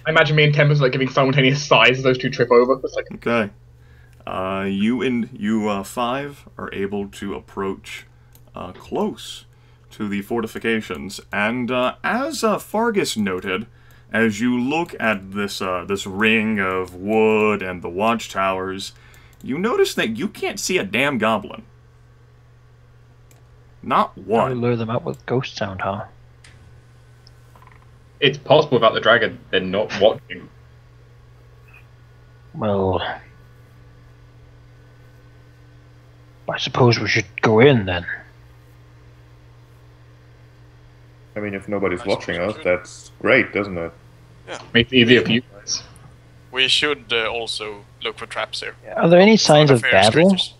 I imagine me and Tempus like giving simultaneous sighs as those two trip over. It's like, Okay. You five are able to approach close to the fortifications, and as Fargus noted, as you look at this ring of wood and the watchtowers, you notice that you can't see a damn goblin. Not I'll one. lure them up with ghost sound, huh? it's possible without the dragon, they're not watching. Well, I suppose we should go in then. I mean, if nobody's watching us, that's great, doesn't it? Yeah. Makes it easier for you guys. We should also look for traps here. Are there any signs of Nefarious battle? creatures.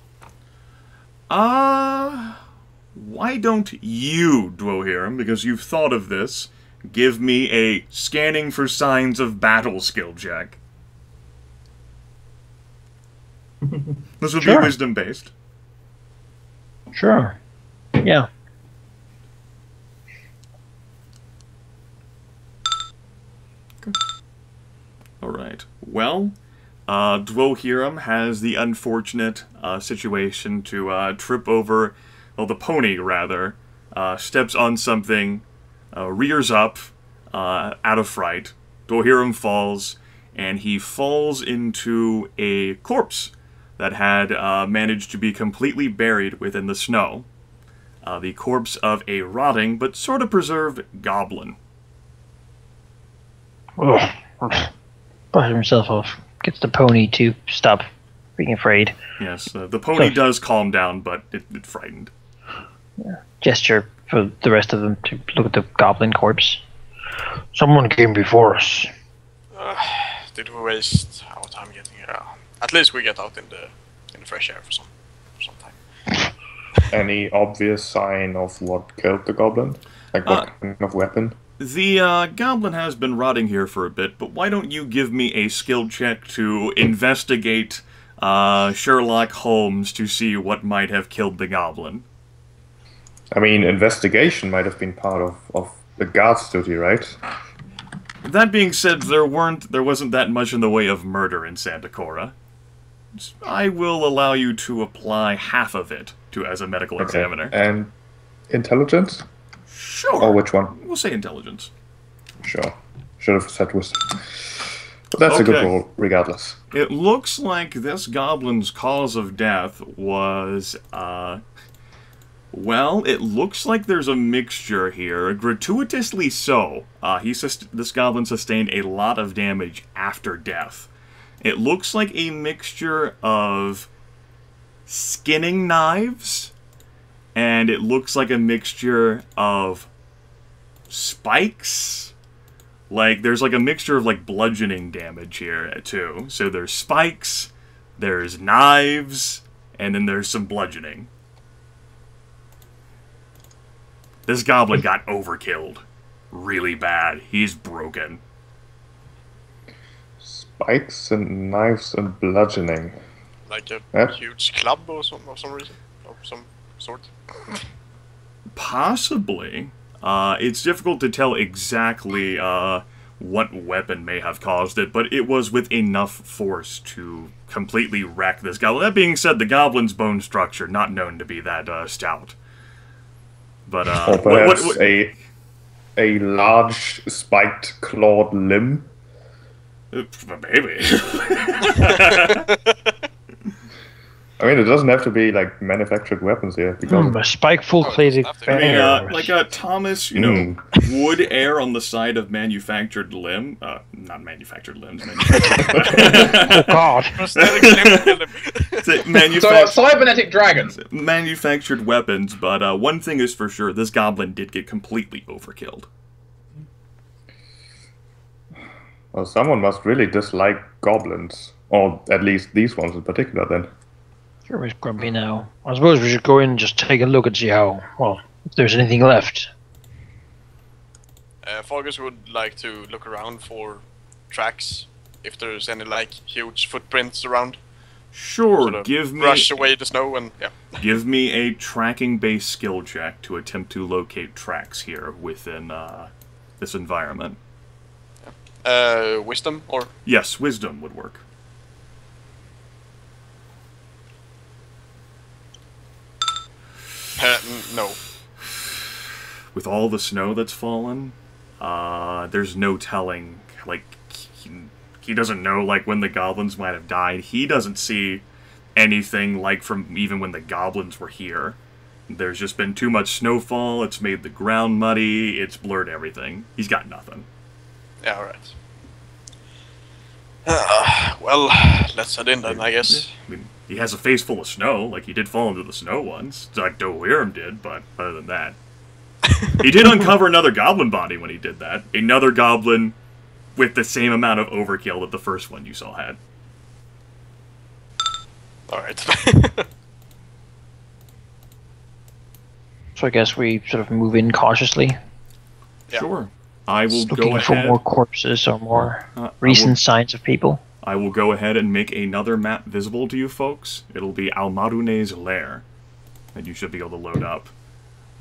Why don't you, Dwohurim, because you've thought of this, give me a scanning for signs of battle skill check? This would be Sure. wisdom-based. Sure. Yeah. Alright. Well, Dwohurim has the unfortunate situation to trip over, well, the pony, rather, steps on something, rears up, out of fright. Dwohurim falls, and he falls into a corpse that had managed to be completely buried within the snow. The corpse of a rotting but sort of preserved goblin. Ugh. Brush himself off. Gets the pony to stop being afraid. Yes, the pony does calm down, but it frightened. Gesture for the rest of them to look at the goblin corpse. Someone came before us. Did we waste our time getting here? At least we get out in the fresh air for some time. Any obvious sign of what killed the goblin? Like what kind of weapon? The goblin has been rotting here for a bit, but why don't you give me a skill check to investigate Sherlock Holmes to see what might have killed the goblin? I mean, investigation might have been part of the guard's duty, right? That being said, there wasn't that much in the way of murder in Santa Cora. I will allow you to apply half of it as a medical examiner. And intelligence? Sure. Or which one? We'll say intelligence. Sure. Should have said wisdom. But that's a good roll, regardless. It looks like this goblin's cause of death was, well, it looks like there's a mixture here, gratuitously so. This goblin sustained a lot of damage after death. It looks like a mixture of skinning knives, and it looks like a mixture of spikes. Like, there's like a mixture of like bludgeoning damage here, too. So there's spikes, there's knives, and then there's some bludgeoning. This goblin got overkilled. Really bad. He's broken. Spikes and knives and bludgeoning. Like a Yep. huge club or some reason, of some sort. Possibly. It's difficult to tell exactly what weapon may have caused it, but it was with enough force to completely wreck this goblin. That being said, the goblin's bone structure not known to be that stout. But Or perhaps a large spiked clawed limb. Maybe. I mean, it doesn't have to be like manufactured weapons here. Because A spike-full plated I mean, bear. like Thomas, would err on the side of manufactured limb. Not manufactured limbs. Oh God! Prosthetic limb killed him. So, cybernetic dragons. Manufactured weapons, but one thing is for sure, this goblin did get completely overkilled. well, someone must really dislike goblins. Or at least these ones in particular, then. Sure, he's grumpy now. I suppose we should go in and just take a look and see how, well, if there's anything left. Fargus would like to look around for tracks, if there's any like huge footprints around. Sure, Sort of give me brush away the snow and yeah. give me a tracking-based skill check to attempt to locate tracks here within this environment. Wisdom or? Yes, wisdom would work. No. With all the snow that's fallen, there's no telling. Like, he doesn't know, like, when the goblins might have died. He doesn't see anything like from even when the goblins were here. There's just been too much snowfall, it's made the ground muddy, it's blurred everything. He's got nothing. Yeah, alright. Well, let's head in then, I guess. I mean, he has a face full of snow, like he did fall into the snow once, like Dwohurim did, but other than that. He did uncover another goblin body when he did that. Another goblin with the same amount of overkill that the first one you saw had. Alright. So I guess we sort of move in cautiously. Yeah. Sure. I will Just go looking for ahead. more corpses or more recent signs of people. I will go ahead and make another map visible to you folks. It'll be Almarune's lair that you should be able to load up.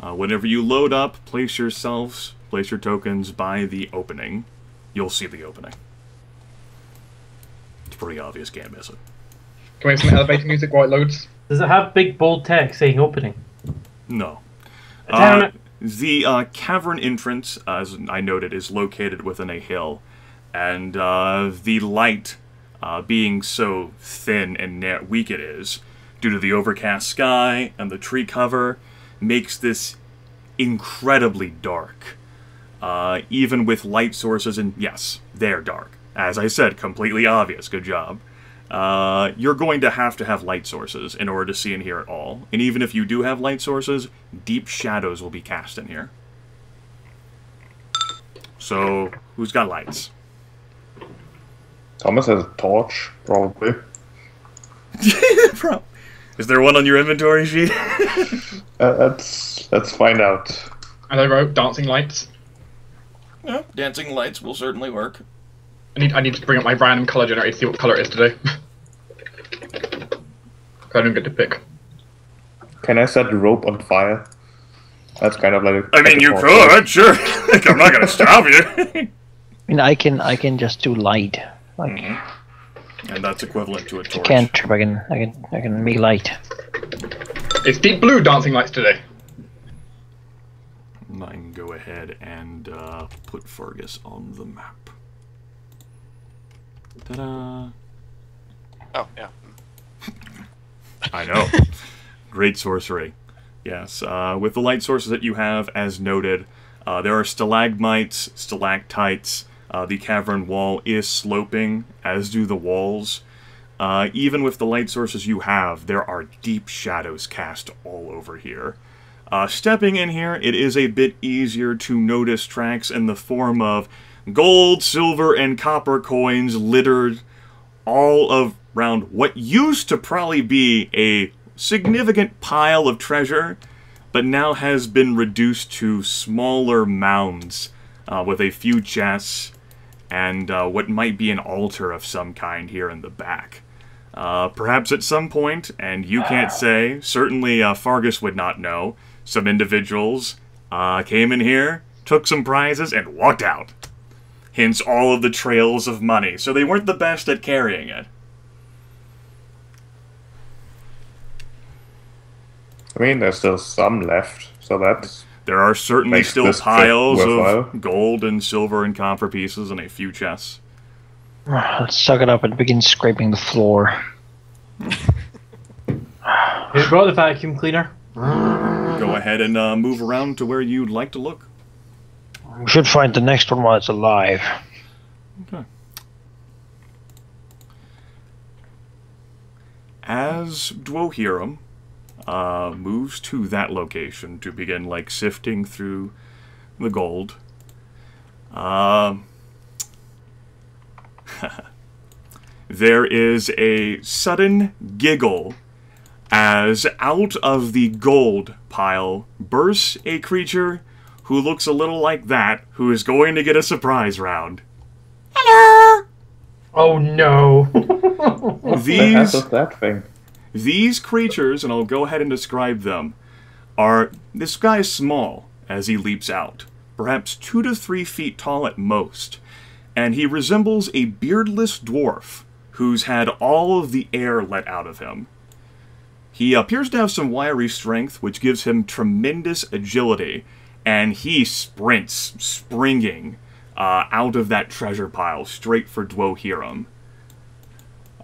Whenever you load up, place your tokens by the opening. You'll see the opening. It's pretty obvious, can't miss it. Can we have some elevator music while it loads? Does it have big bold text saying opening? No. Damn it. The cavern entrance, as I noted, is located within a hill. And the light, being so thin and weak it is, due to the overcast sky and the tree cover, makes this incredibly dark. Even with light sources, and yes, they're dark. As I said, completely obvious, good job. You're going to have light sources in order to see in here at all. And even if you do have light sources, deep shadows will be cast in here. So, who's got lights? Thomas has a torch, probably. Is there one on your inventory sheet? Let's find out. And I wrote dancing lights. Yeah, dancing lights will certainly work. I need to bring up my random color generator to see what color it is today. I don't get to pick. Can I set the rope on fire? That's kind of like. I mean, you could, sure. I'm not gonna stop you. I mean, I can just do light. Like, And that's equivalent to a torch. cantrip. I can make light. It's deep blue dancing lights today. I can go ahead and put Fargus on the map. Ta-da! Oh, yeah. I know. Great sorcery. Yes, with the light sources that you have, as noted, there are stalagmites, stalactites. The cavern wall is sloping, as do the walls. Even with the light sources you have, there are deep shadows cast all over here. Stepping in here, it is a bit easier to notice tracks in the form of gold, silver, and copper coins littered all around what used to probably be a significant pile of treasure, but now has been reduced to smaller mounds with a few chests and what might be an altar of some kind here in the back. Perhaps at some point, and you can't say, certainly Fargus would not know, some individuals came in here, took some prizes, and walked out. Hence all of the trails of money. So they weren't the best at carrying it. I mean, there's still some left, so that's... There are certainly Makes still this trip piles worthwhile. of gold and silver and copper pieces and a few chests. Let's suck it up and begin scraping the floor. Who brought the vacuum cleaner? Go ahead and move around to where you'd like to look. We should find the next one while it's alive. Okay. As Dwohurim moves to that location to begin, like, sifting through the gold, there is a sudden giggle as out of the gold pile bursts a creature who looks a little like that, who is going to get a surprise round. Hello! Oh no! What the heck is that thing? These creatures, and I'll go ahead and describe them, are... This guy is small as he leaps out, perhaps 2 to 3 feet tall at most, and he resembles a beardless dwarf who's had all of the air let out of him. He appears to have some wiry strength, which gives him tremendous agility, and he sprints, springing out of that treasure pile straight for Dwohurim.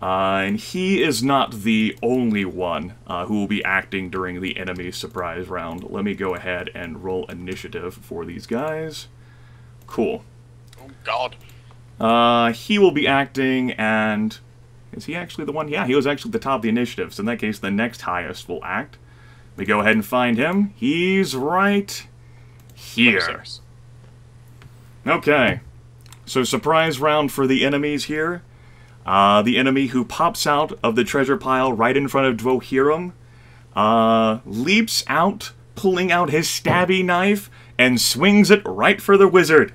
And he is not the only one who will be acting during the enemy surprise round. Let me go ahead and roll initiative for these guys. Cool. Oh god. He will be acting, and... Is he actually the one? Yeah, he was actually at the top of the initiative, so in that case, the next highest will act. We go ahead and find him. He's right here. Okay. So, surprise round for the enemies here. The enemy who pops out of the treasure pile right in front of Dwohurim leaps out, pulling out his stabby knife, and swings it right for the wizard.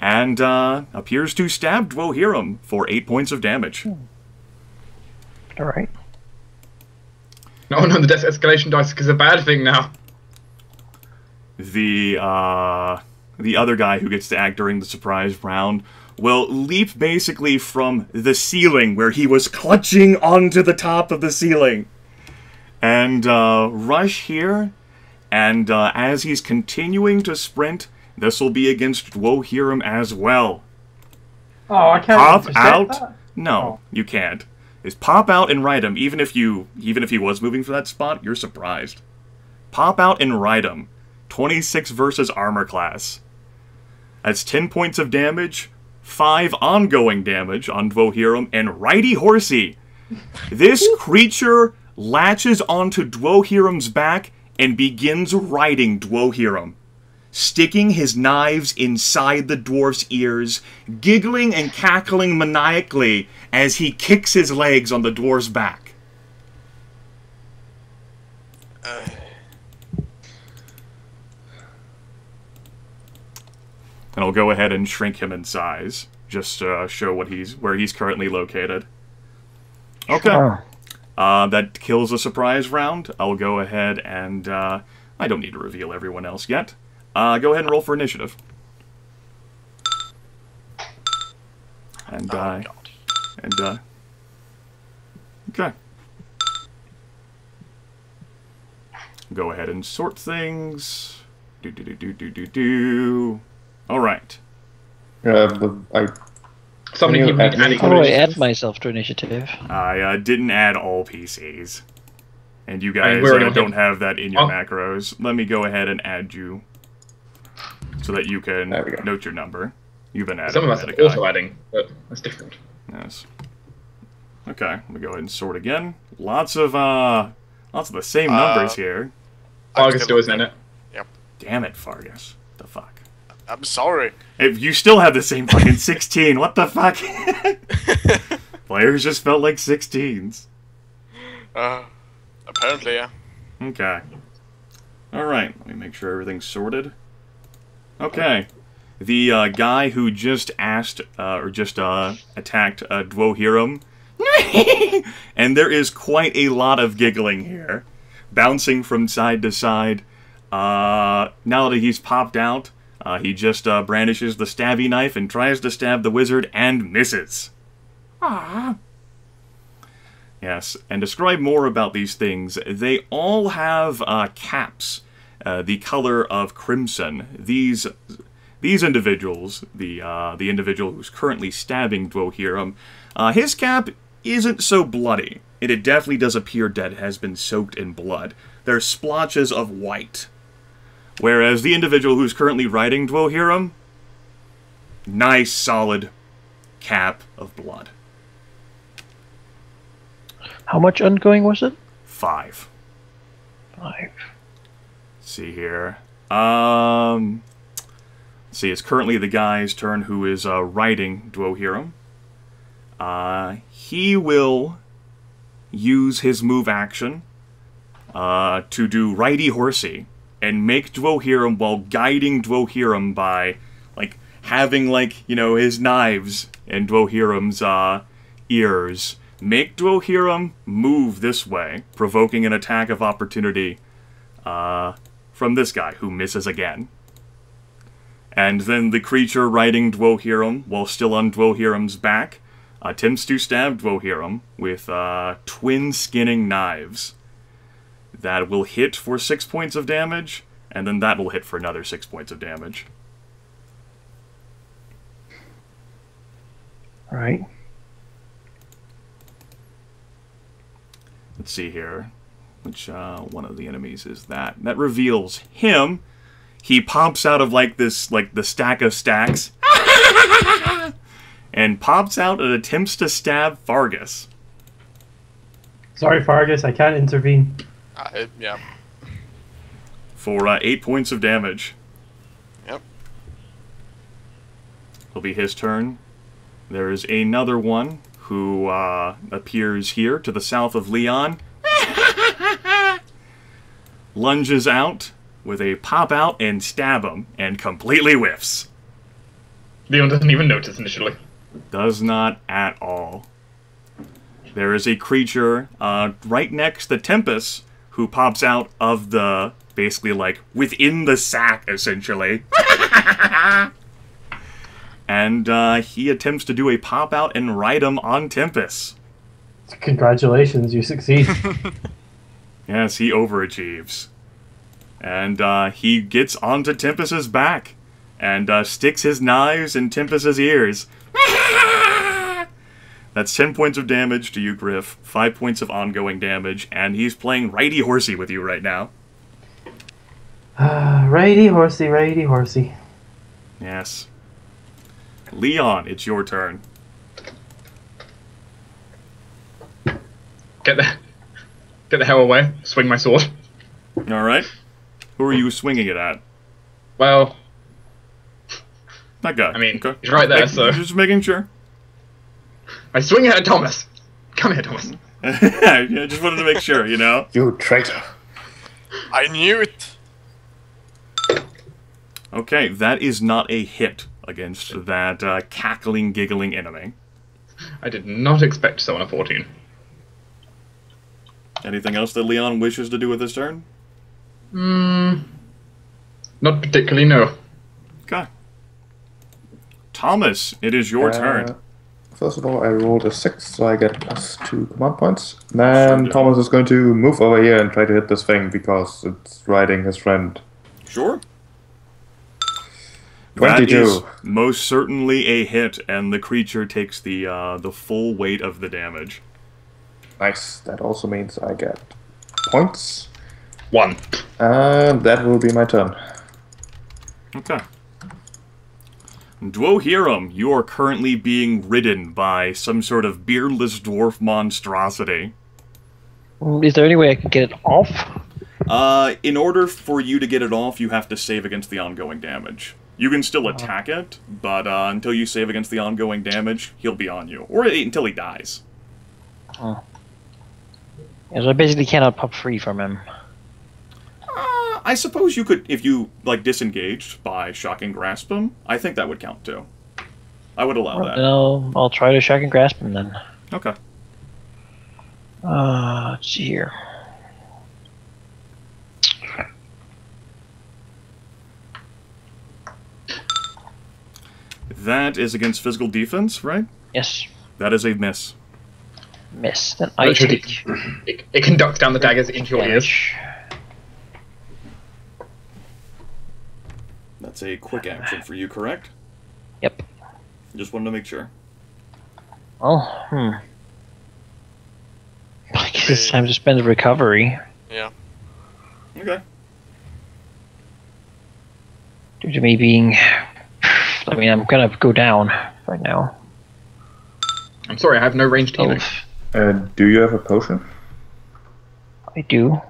And appears to stab Dwohurim for 8 points of damage. Alright. No, the death escalation dice is a bad thing now. The other guy who gets to act during the surprise round will leap basically from the ceiling where he was clutching onto the top of the ceiling. And rush here. And as he's continuing to sprint, this will be against Dwohurim as well. Oh, I can't Pop intercept out. that? No, Oh. you can't. Is pop out and ride him. Even if he was moving for that spot, you're surprised. Pop out and ride him. 26 versus armor class. That's 10 points of damage, 5 ongoing damage on Dwohurim, and righty horsey. This creature latches onto Dwohurim's back and begins riding Dwohurim, sticking his knives inside the dwarf's ears, giggling and cackling maniacally as he kicks his legs on the dwarf's back. And I'll go ahead and shrink him in size, just to show where he's currently located. Okay. Sure. That kills a surprise round. I'll go ahead and... I don't need to reveal everyone else yet. Go ahead and roll for initiative. And, okay. Go ahead and sort things. Alright. Somebody keep adding. How do I add myself to initiative? I didn't add all PCs. And you I mean, guys we're already don't have that in your Oh. macros. Let me go ahead and add you so that you can There we go. note your number. You've been added. Some of us by are the guy. also adding, but that's different. Yes. Okay, let me go ahead and sort again. Lots of the same numbers here. Fargus still isn't in it. Damn it, Fargus. The fuck. I'm sorry. If you still have the same fucking 16, what the fuck? Players just felt like 16s. Apparently, yeah. Okay. Alright, let me make sure everything's sorted. Okay. The guy who just attacked Dwohurim. And there is quite a lot of giggling here. Bouncing from side to side. Now that he's popped out, he just brandishes the stabby knife and tries to stab the wizard and misses. Ah. Yes, and describe more about these things. They all have caps, the color of crimson. These individuals, the individual who's currently stabbing Dwohurim, his cap isn't so bloody. It definitely does appear that it has been soaked in blood. There's splotches of white. Whereas the individual who's currently riding Dwohurim, nice, solid cap of blood. How much ongoing was it? 5. 5. Let's see here. See, it's currently the guy's turn who is riding Dwohurim. He will use his move action to do righty horsey and make Dwohurim, while guiding Dwohurim by having his knives in Dwohurim's ears, make Dwohurim move this way, provoking an attack of opportunity from this guy, who misses again. And then the creature riding Dwohurim, while still on Dwohurim's back, attempts to stab Dwohurim with twin skinning knives. That will hit for 6 points of damage, and then that will hit for another 6 points of damage. Alright. Let's see here. Which one of the enemies is that? That reveals him. He pops out of like this, like the stack of stacks, and pops out and attempts to stab Fargus. Sorry, Fargus, I can't intervene. Yeah. For 8 points of damage. Yep. It'll be his turn. There is another one who appears here to the south of Leon. Lunges out with a pop out and stab him, and completely whiffs. Leon doesn't even notice initially. Does not at all. There is a creature right next to Tempus who pops out of the, basically like, within the sack, essentially. And he attempts to do a pop out and ride him on Tempus. Congratulations, you succeed. Yes, he overachieves. And he gets onto Tempus's back and sticks his knives in Tempus's ears. That's 10 points of damage to you, Gryph, 5 points of ongoing damage, and he's playing righty-horsey with you right now. Righty-horsey, righty-horsey. Yes. Leon, it's your turn. Get the hell away. Swing my sword. Alright. Who are you swinging it at? Well, That guy. I mean, okay. he's right there, so... Just making sure. I swing it at Thomas. Come here, Thomas. Yeah, just wanted to make sure, you know? You traitor. I knew it! Okay, that is not a hit against that cackling, giggling enemy. I did not expect so on a 14. Anything else that Leon wishes to do with his turn? Not particularly, no. Okay. Thomas, it is your turn. First of all, I rolled a 6, so I get +2 command points. Then Sure. Thomas is going to move over here and try to hit this thing because it's riding his friend. Sure. 22. That is most certainly a hit, and the creature takes the full weight of the damage. Nice. That also means I get points. 1. And that will be my turn. Okay. Dwohurim, you are currently being ridden by some sort of beardless dwarf monstrosity. Is there any way I can get it off? In order for you to get it off, you have to save against the ongoing damage. You can still attack it, but until you save against the ongoing damage, he'll be on you. Or until he dies. Oh. Yeah, so I basically cannot pop free from him. I suppose you could, if you, like, disengaged by shocking grasp him, I think that would count, too. I would allow that. Then I'll try to shock and grasp him, then. Okay. Let's see here. That is against physical defense, right? Yes. That is a miss. Miss. Then I take It conducts down the daggers into your ears. damage. That's a quick action for you, correct? Yep. Just wanted to make sure. Well, I guess it's time to spend a recovery. Yeah. Okay. Due to me being... I mean, I'm gonna go down right now. I'm sorry, I have no ranged healing. Do you have a potion? I do.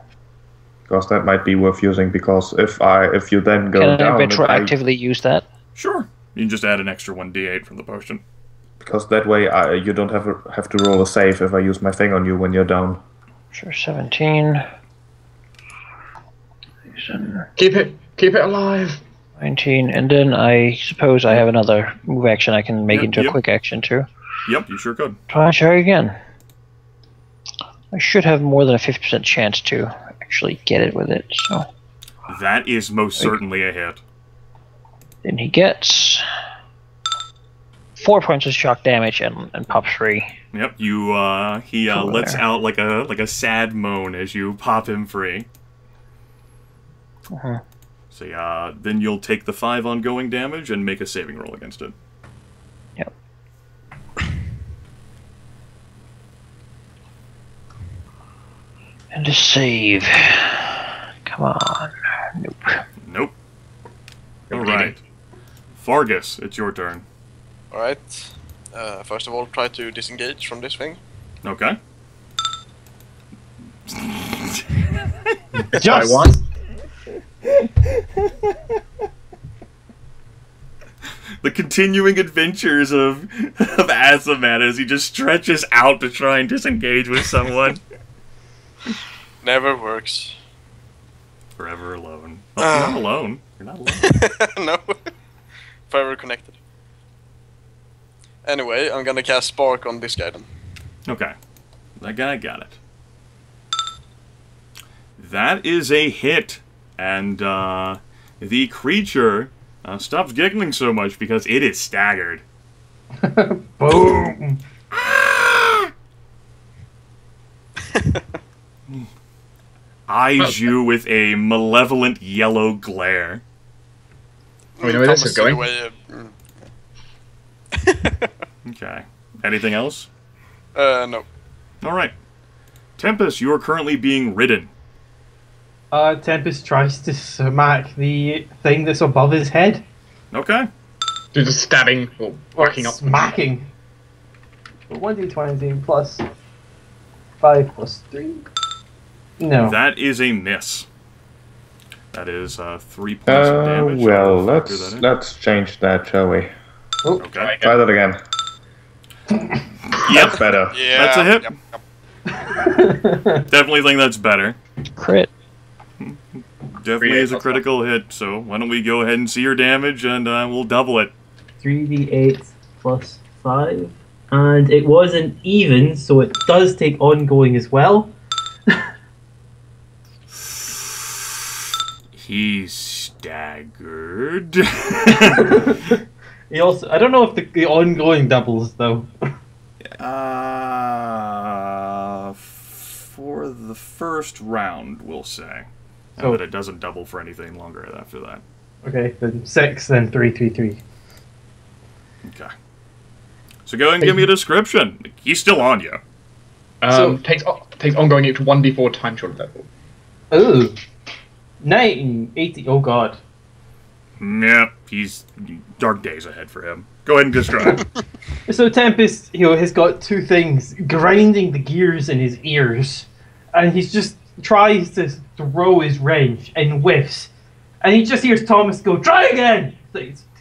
Because that might be worth using, because if you then go Can I down... retroactively use that? Sure. You can just add an extra 1d8 from the potion. Because that way you don't have to roll a save if I use my thing on you when you're down. Sure, 17. Keep it alive. 19, and then I suppose I have another move action I can make Yep, into yep. a quick action too. Yep, you sure could. Try again. I should have more than a 50% chance to actually get it with it, so... That is most certainly a hit. Then he gets 4 points of shock damage and pops free. Yep, he lets out like a sad moan as you pop him free. So then you'll take the 5 ongoing damage and make a saving roll against it. Yep. And a save. Come on. Nope. Nope. Alright. Fargus, it's your turn. Alright. First of all, try to disengage from this thing. Okay. Just one. The continuing adventures of Asthma as he just stretches out to try and disengage with someone. Never works. Forever alone. Oh, you're not alone. You're not alone. No. Forever connected. Anyway, I'm gonna cast Spark on this guy then. Okay. That guy got it. That is a hit. And the creature stops giggling so much because it is staggered. Boom! Eyes you with a malevolent yellow glare. Oh, you know where this is going? Okay. Anything else? No. Alright. Tempus, you are currently being ridden. Tempest tries to smack the thing that's above his head. Okay. Do the stabbing or whacking up. Smacking. 1d20 plus 5 plus 3. No. That is a miss. That is 3 points of damage. Well, let's change that, shall we? Okay. Try that again. Yep. Better. Yeah. That's a hit. Yep. Definitely think that's better. Crit. Definitely is a critical hit, so why don't we go ahead and see your damage and we'll double it. 3d8 plus 5. And it was an even, so it does take ongoing as well. He's staggered. He also, I don't know if the ongoing doubles though. For the first round, we'll say. So- But it doesn't double for anything longer after that. Okay, then 6, then 3, 3, 3. Okay. So go ahead and give me a description. He's still on you. Takes ongoing each 1d4 times your level. Ooh. 9, 80, oh god. Yep, he's dark days ahead for him. Go ahead and describe. So Tempest, has got 2 things grinding the gears in his ears, and he's just tries to throw his wrench and whiffs, and he just hears Thomas go, "Try again!"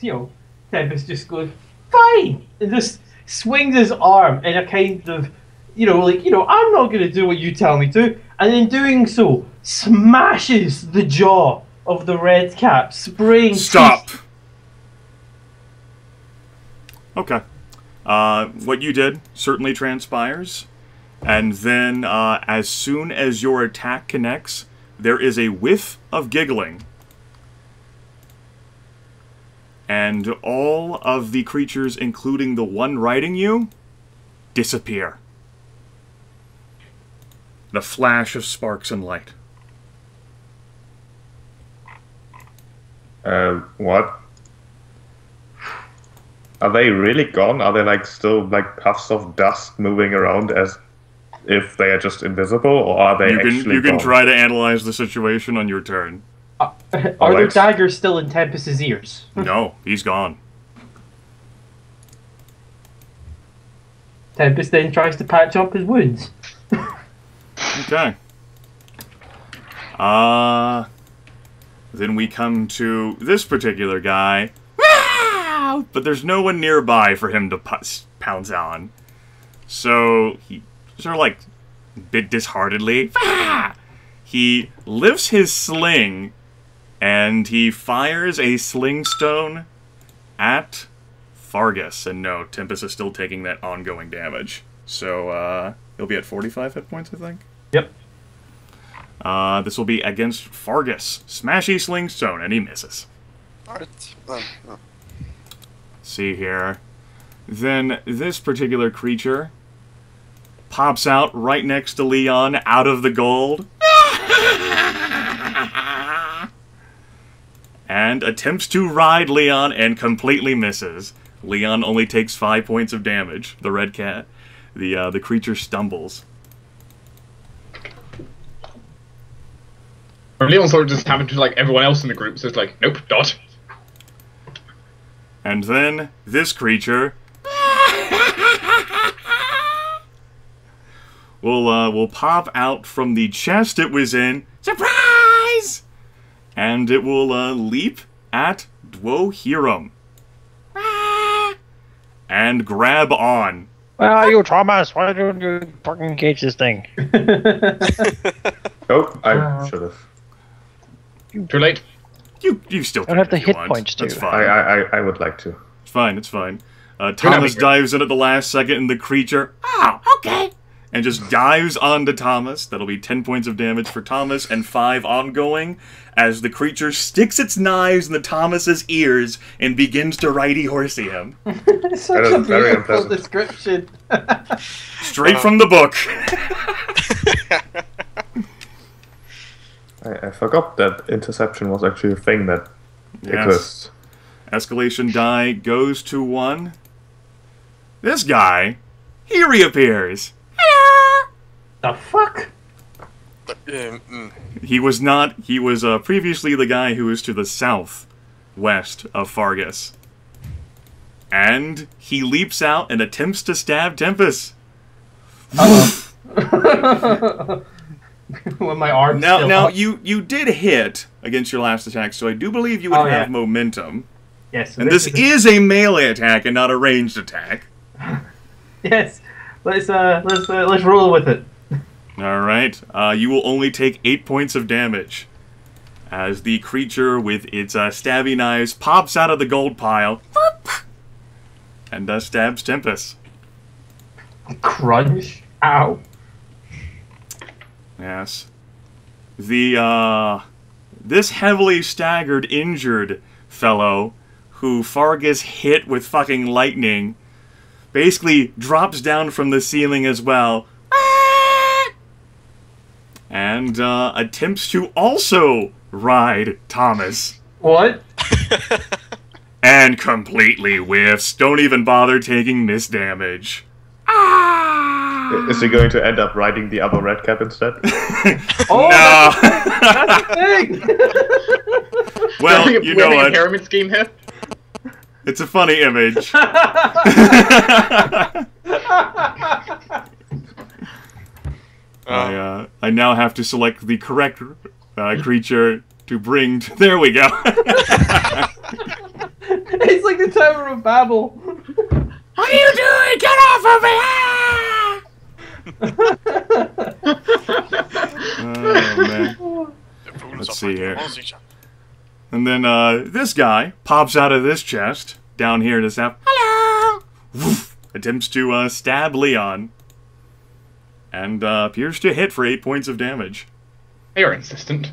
So Tempest just goes, "Fine," and just swings his arm in a kind of, I'm not going to do what you tell me to, and in doing so, smashes the jaw of the red cap, spraying. Stop! Okay. What you did certainly transpires. And then, as soon as your attack connects, there is a whiff of giggling. And all of the creatures, including the one riding you, disappear. The flash of sparks and light. What? Are they really gone? Are they still puffs of dust moving around as if they are just invisible, or are they actually You can gone? try to analyze the situation on your turn. Are there daggers still in Tempest's ears? No, he's gone. Tempest then tries to patch up his wounds. Okay. Then we come to this particular guy. But there's no one nearby for him to pounce on. So he sort of a bit disheartedly, he lifts his sling and he fires a sling stone at Fargus. And no, Tempus is still taking that ongoing damage. So he'll be at 45 hit points, I think. Yep. This will be against Fargus. Smashy sling stone, and he misses. Alright. See here. Then this particular creature pops out right next to Leon out of the gold. And attempts to ride Leon and completely misses. Leon only takes 5 points of damage. The red cat. The creature stumbles. Or Leon sort of just happened to like everyone else in the group, so it's like, nope, dot. And then this creature will pop out from the chest it was in. Surprise! And it will leap at Dwohurim. And grab on. Where are you, Thomas? Why don't you fucking engage this thing? Oh, I should have. Too late. You still don't can have the if you hit want. points, That's too. fine. I would like to. It's fine, it's fine. Thomas dives in at the last second, and the creature, okay, and just dives onto Thomas. That'll be 10 points of damage for Thomas, and 5 ongoing, as the creature sticks its knives into Thomas's ears and begins to righty-horsey him. Such That a is very beautiful unpleasant. description. Straight from the book. I forgot that interception was actually a thing that Yes. exists. Escalation die goes to 1. This guy, he reappears. The fuck? He was not. He was previously the guy who was to the southwest of Fargus. And he leaps out and attempts to stab Tempus. When my arm's Now, still now up. you did hit against your last attack, so I do believe you would Oh, have yeah. momentum. Yes. And this is a melee attack and not a ranged attack. Yes. Let's roll with it. All right. You will only take 8 points of damage as the creature with its stabby knives pops out of the gold pile and stabs Tempus. Crunch. Ow. Yes. This heavily staggered, injured fellow who Fargus hit with fucking lightning basically drops down from the ceiling as well. And attempts to also ride Thomas. What? And completely whiffs. Don't even bother taking miss damage. Is he going to end up riding the other red cap instead? Oh, No. that's the thing. Well, you know We're making a what? pyramid scheme here. It's a funny image. I now have to select the correct creature to bring to... There we go. It's like the Tower of Babel. What are you doing? Get off of me! Oh, man. Let's see here. And then this guy pops out of this chest down here to stab. Hello! Woof, attempts to stab Leon. And appears to hit for 8 points of damage. You're insistent.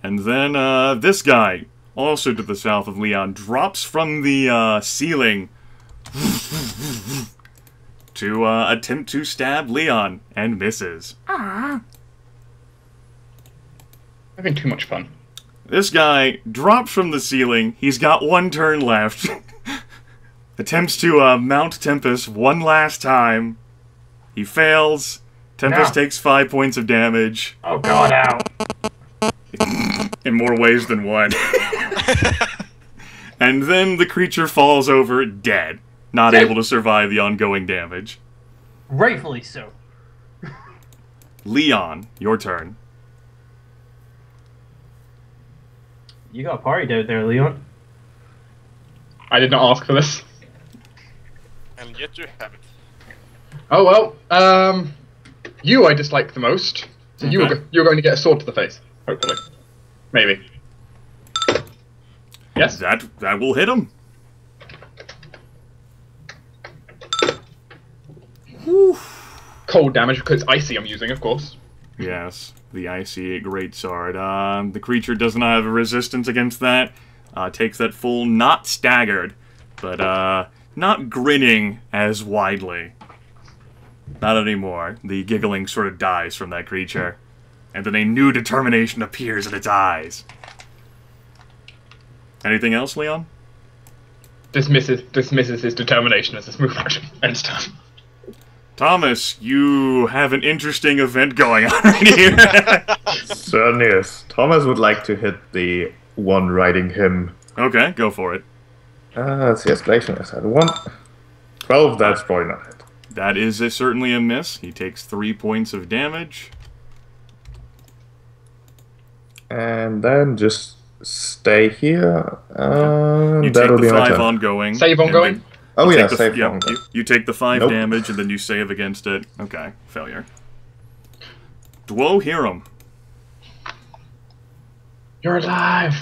And then this guy, also to the south of Leon, drops from the ceiling to attempt to stab Leon and misses. Having too much fun. This guy drops from the ceiling. He's got 1 turn left. Attempts to mount Tempus one last time. He fails. Tempus No. takes 5 points of damage. Oh god, ow. In more ways than one. And then the creature falls over dead, not able to survive the ongoing damage. Rightfully so. Leon, your turn. You got partied out there, Leon. I did not ask for this. And yet you have it. Oh well. You I dislike the most. So Okay. you're going to get a sword to the face. Hopefully. Maybe. Yes? That will hit him. Cold damage because it's icy I'm using, of course. Yes. the icy greatsword. The creature does not have a resistance against that. Takes that full, not staggered, but not grinning as widely. Not anymore. The giggling sort of dies from that creature. And then a new determination appears in its eyes. Anything else, Leon? Dismisses his determination as a smooth action. Ends turn. Thomas, you have an interesting event going on right here. Certainly is. Thomas would like to hit the one riding him. Okay, go for it. Let's see, escalation is at 1. 12, that's probably not it. That is certainly a miss. He takes 3 points of damage. And then just stay here. You take That'll the be my 5 turn. ongoing. Save ongoing? Oh yeah, Take save yeah, ongoing. you take the 5 Nope. damage, and then you save against it. Okay, failure. Dwohurim. You're alive.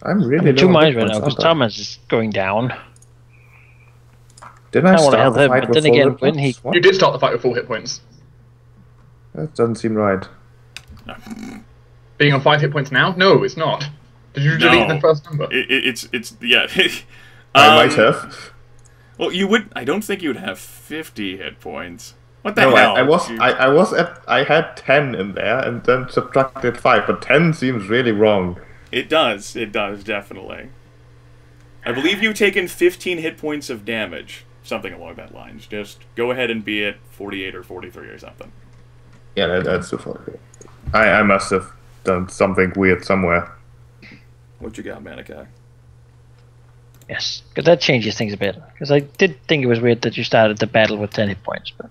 I'm really Two low on minds hit right now points, because aren't I? Thomas is going down. Didn't I I wanna start help the him, fight but with then full again, hit when points? he- What? You did start the fight with full hit points. That doesn't seem right. Being on 5 hit points now? No, it's not. Did you delete the first number? It's yeah. I might have. Well, you would. I don't think you would have 50 hit points. What the No, hell? I had 10 in there and then subtracted 5, but 10 seems really wrong. It does, definitely. I believe you've taken 15 hit points of damage. Something along that lines. Just go ahead and be at 48 or 43 or something. Yeah, that's too far. I must have done something weird somewhere. What you got, Manaki? Yes, because that changes things a bit. Because I did think it was weird that you started the battle with 10 hit points, but